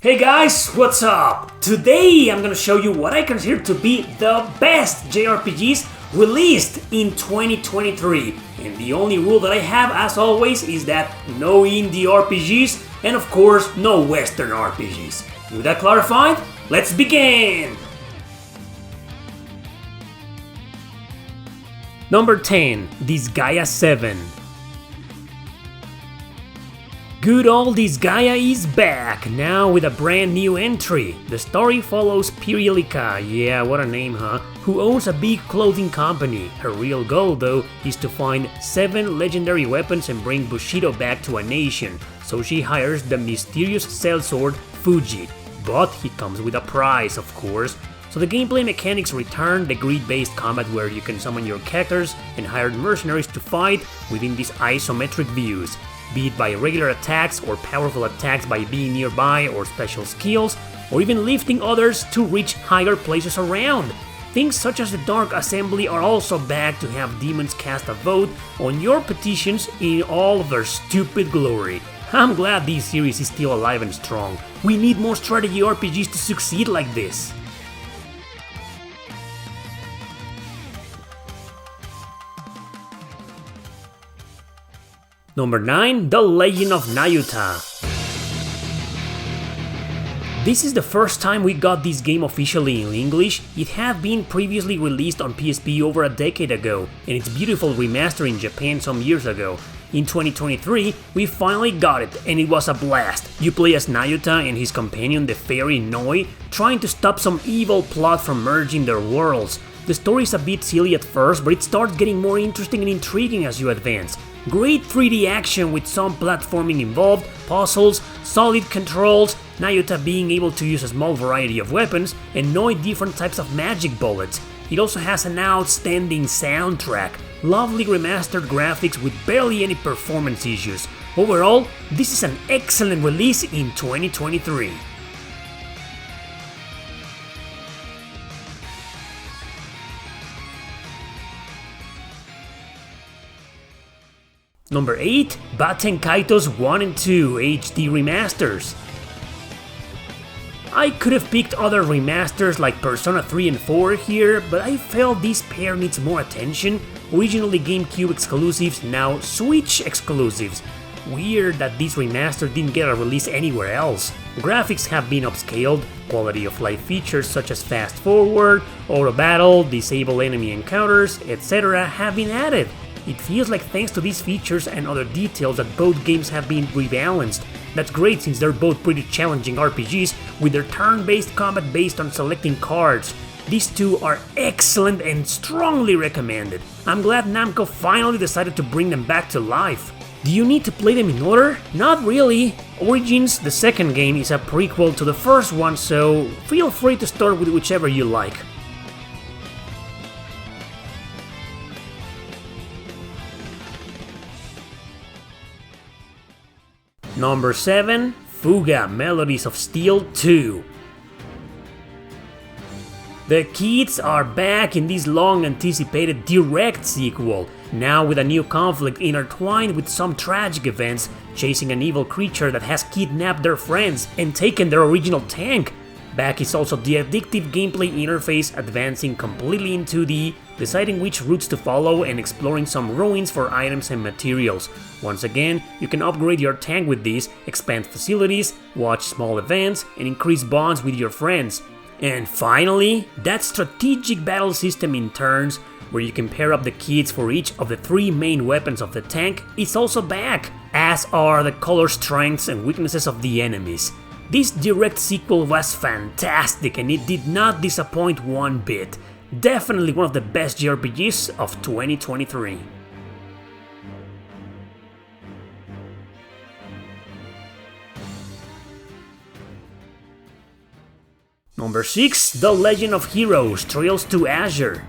Hey guys, what's up? Today I'm gonna show you what I consider to be the best JRPGs released in 2023. And the only rule that I have, as always, is that no indie RPGs and of course no Western RPGs. With that clarified, let's begin! Number 10, Disgaea 7. Good old Disgaea is back, now with a brand new entry. The story follows Pirielika, yeah, what a name, huh? Who owns a big clothing company. Her real goal, though, is to find 7 legendary weapons and bring Bushido back to a nation. So she hires the mysterious sellsword Fuji. But he comes with a price, of course. So the gameplay mechanics return, the grid-based combat where you can summon your characters and hire mercenaries to fight within these isometric views. Be it by regular attacks or powerful attacks by being nearby or special skills, or even lifting others to reach higher places around. Things such as the Dark Assembly are also back to have demons cast a vote on your petitions in all of their stupid glory. I'm glad this series is still alive and strong. We need more strategy RPGs to succeed like this. Number 9, The Legend of Nauta. This is the first time we got this game officially in English. It had been previously released on PSP over a decade ago, and its beautiful remaster in Japan some years ago. In 2023, we finally got it, and it was a blast. You play as Nauta and his companion the fairy Noi, trying to stop some evil plot from merging their worlds. The story is a bit silly at first, but it starts getting more interesting and intriguing as you advance. Great 3D action with some platforming involved, puzzles, solid controls, Nauta being able to use a small variety of weapons, and 9 different types of magic bullets. It also has an outstanding soundtrack, lovely remastered graphics with barely any performance issues. Overall, this is an excellent release in 2023. Number 8, Baten Kaitos 1 and 2 HD Remasters. I could have picked other remasters like Persona 3 and 4 here, but I felt this pair needs more attention. Originally GameCube exclusives, now Switch exclusives. Weird that this remaster didn't get a release anywhere else. Graphics have been upscaled, quality of life features such as fast forward, auto battle, disable enemy encounters, etc. have been added. It feels like thanks to these features and other details that both games have been rebalanced. That's great since they're both pretty challenging RPGs with their turn-based combat based on selecting cards. These two are excellent and strongly recommended. I'm glad Namco finally decided to bring them back to life. Do you need to play them in order? Not really. Origins, the second game, is a prequel to the first one, so feel free to start with whichever you like. Number 7, Fuga, Melodies of Steel 2. The kids are back in this long-anticipated direct sequel, now with a new conflict intertwined with some tragic events, chasing an evil creature that has kidnapped their friends and taken their original tank. Back is also the addictive gameplay interface, advancing completely in 2D, deciding which routes to follow and exploring some ruins for items and materials. Once again, you can upgrade your tank with these, expand facilities, watch small events, and increase bonds with your friends. And finally, that strategic battle system in turns, where you can pair up the kits for each of the 3 main weapons of the tank, is also back, as are the color strengths and weaknesses of the enemies. This direct sequel was fantastic and it did not disappoint one bit. Definitely one of the best JRPGs of 2023. Number 6, The Legend of Heroes Trails to Azure.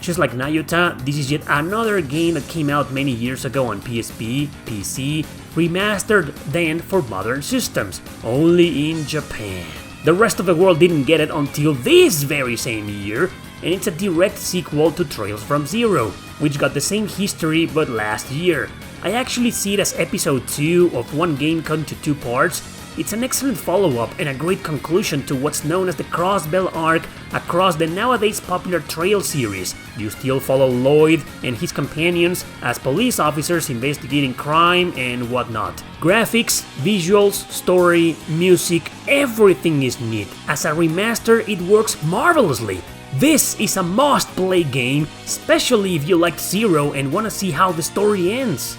Just like Nauta, this is yet another game that came out many years ago on PSP, PC, remastered then for modern systems, only in Japan. The rest of the world didn't get it until this very same year, and it's a direct sequel to Trails from Zero, which got the same history but last year. I actually see it as episode 2 of one game cut into 2 parts, It's an excellent follow-up and a great conclusion to what's known as the Crossbell arc across the nowadays popular Trail series. You still follow Lloyd and his companions as police officers investigating crime and whatnot. Graphics, visuals, story, music, everything is neat. As a remaster, it works marvelously. This is a must-play game, especially if you liked Zero and want to see how the story ends.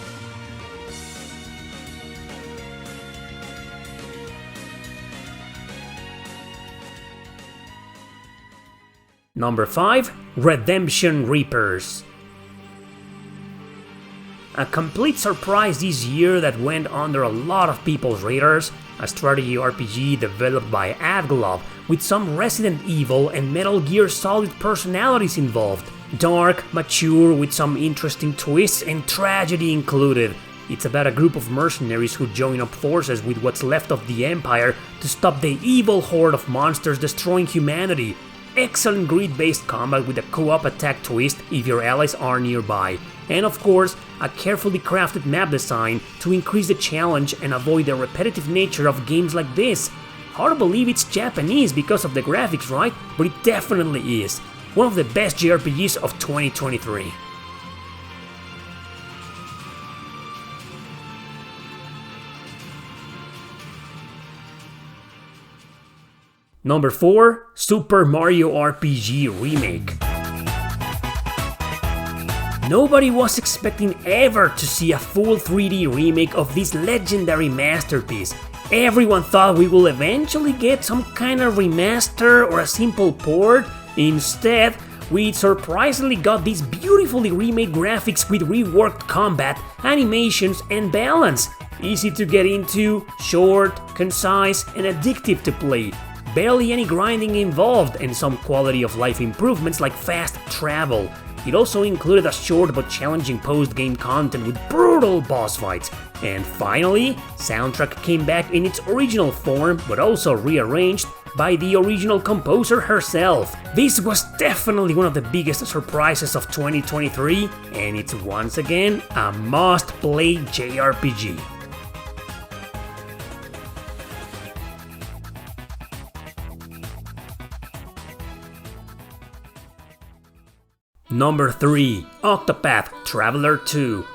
Number 5. Redemption Reapers. A complete surprise this year that went under a lot of people's radars, a strategy RPG developed by AdGlobe with some Resident Evil and Metal Gear Solid personalities involved. Dark, mature, with some interesting twists and tragedy included. It's about a group of mercenaries who join up forces with what's left of the Empire to stop the evil horde of monsters destroying humanity. Excellent grid-based combat with a co-op attack twist if your allies are nearby. And of course, a carefully crafted map design to increase the challenge and avoid the repetitive nature of games like this. Hard to believe it's Japanese because of the graphics, right? But it definitely is. One of the best JRPGs of 2023. Number 4. Super Mario RPG Remake. Nobody was expecting ever to see a full 3D remake of this legendary masterpiece. Everyone thought we will eventually get some kind of remaster or a simple port. Instead, we surprisingly got these beautifully remade graphics with reworked combat, animations, and balance. Easy to get into, short, concise, and addictive to play. Barely any grinding involved, and some quality of life improvements like fast travel. It also included a short but challenging post-game content with brutal boss fights. And finally, soundtrack came back in its original form, but also rearranged by the original composer herself. This was definitely one of the biggest surprises of 2023, and it's once again a must-play JRPG. Number 3. Octopath Traveler 2.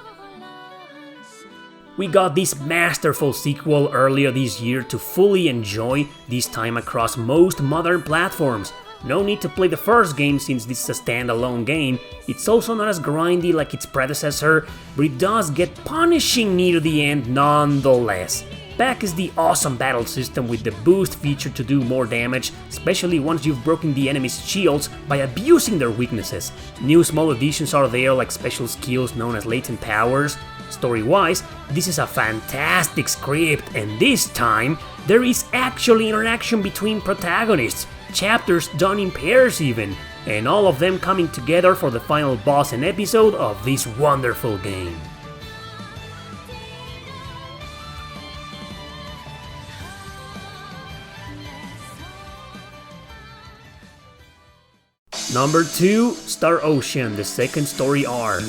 We got this masterful sequel earlier this year to fully enjoy, this time across most modern platforms. No need to play the first game since this is a standalone game. It's also not as grindy like its predecessor, but it does get punishing near the end nonetheless. Back is the awesome battle system with the boost feature to do more damage, especially once you've broken the enemy's shields by abusing their weaknesses. New small additions are there like special skills known as latent powers. Story-wise, this is a fantastic script, and this time, there is actually interaction between protagonists, chapters done in pairs even, and all of them coming together for the final boss and episode of this wonderful game. Number 2. Star Ocean, the second story arc.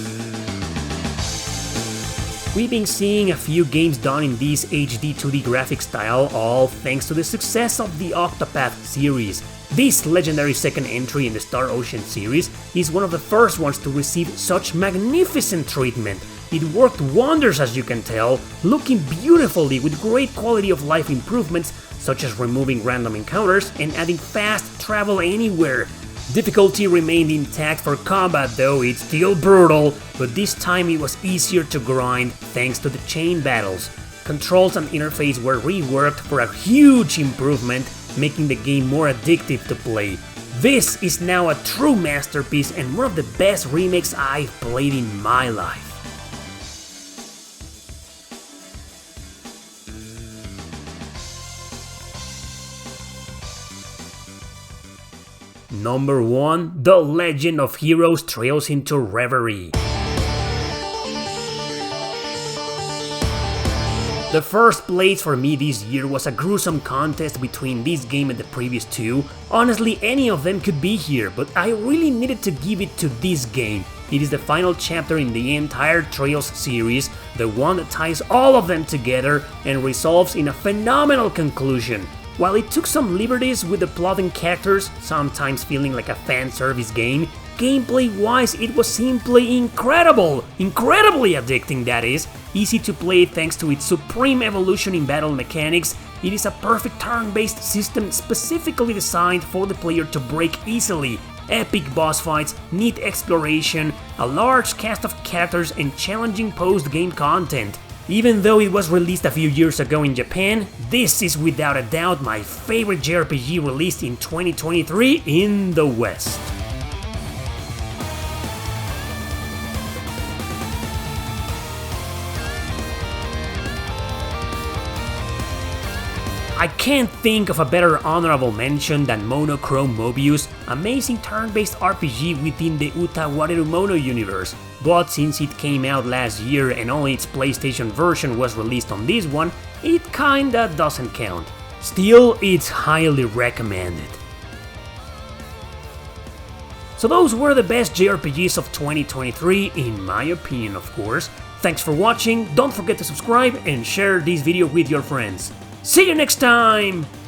We've been seeing a few games done in this HD 2D graphic style, all thanks to the success of the Octopath series. This legendary second entry in the Star Ocean series is one of the first ones to receive such magnificent treatment. It worked wonders, as you can tell, looking beautifully with great quality of life improvements such as removing random encounters and adding fast travel anywhere. Difficulty remained intact for combat though, it's still brutal, but this time it was easier to grind thanks to the chain battles. Controls and interface were reworked for a huge improvement, making the game more addictive to play. This is now a true masterpiece and one of the best remakes I've played in my life. Number 1. The Legend of Heroes Trails into Reverie. The first place for me this year was a gruesome contest between this game and the previous two. Honestly, any of them could be here, but I really needed to give it to this game. It is the final chapter in the entire Trails series, the one that ties all of them together and resolves in a phenomenal conclusion. While it took some liberties with the plot and characters, sometimes feeling like a fan service game, gameplay-wise it was simply incredible! Incredibly addicting, that is. Easy to play thanks to its supreme evolution in battle mechanics, it is a perfect turn-based system specifically designed for the player to break easily. Epic boss fights, neat exploration, a large cast of characters and challenging post-game content. Even though it was released a few years ago in Japan, this is without a doubt my favorite JRPG released in 2023 in the West. I can't think of a better honorable mention than Monochrome Mobio's amazing turn-based RPG within the Uta Warerumono universe, but since it came out last year and only its PlayStation version was released on this one, it kinda doesn't count. Still, it's highly recommended. So those were the best JRPGs of 2023, in my opinion of course. Thanks for watching, don't forget to subscribe and share this video with your friends. See you next time!